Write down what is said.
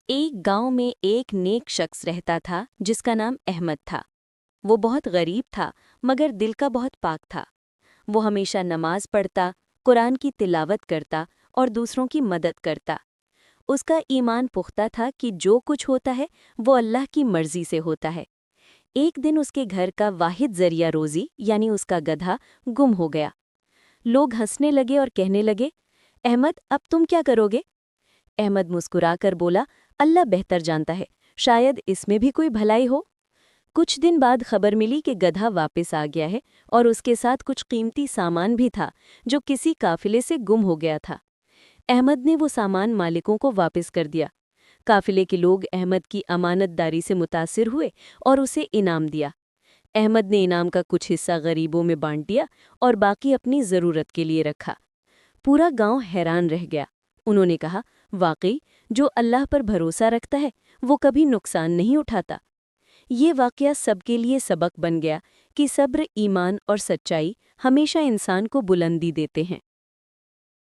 ایک گاؤں میں ایک نیک شخص رہتا تھا جس کا نام احمد تھا۔ وہ بہت غریب تھا مگر دل کا بہت پاک تھا۔ وہ ہمیشہ نماز پڑھتا، قرآن کی تلاوت کرتا اور دوسروں کی مدد کرتا۔ اس کا ایمان پختہ تھا کہ جو کچھ ہوتا ہے وہ اللہ کی مرضی سے ہوتا ہے۔ ایک دن اس کے گھر کا واحد ذریعہ روزی یعنی اس کا گدھا گم ہو گیا۔ لوگ ہنسنے لگے اور کہنے لگے، احمد اب تم کیا کرو گے؟ احمد مسکرا کر بولا، اللہ بہتر جانتا ہے، شاید اس میں بھی کوئی بھلائی ہو۔ کچھ دن بعد خبر ملی کہ گدھا واپس آ گیا ہے اور اس کے ساتھ کچھ قیمتی سامان بھی تھا جو کسی قافلے سے گم ہو گیا تھا۔ احمد نے وہ سامان مالکوں کو واپس کر دیا۔ قافلے کے لوگ احمد کی امانت داری سے متاثر ہوئے اور اسے انعام دیا۔ احمد نے انعام کا کچھ حصہ غریبوں میں بانٹ دیا اور باقی اپنی ضرورت کے لیے رکھا۔ پورا گاؤں حیران رہ گیا۔ انہوں نے کہا، واقعی جو اللہ پر بھروسہ رکھتا ہے وہ کبھی نقصان نہیں اٹھاتا۔ یہ واقعہ سب کے لیے سبق بن گیا کہ صبر، ایمان اور سچائی ہمیشہ انسان کو بلندی دیتے ہیں۔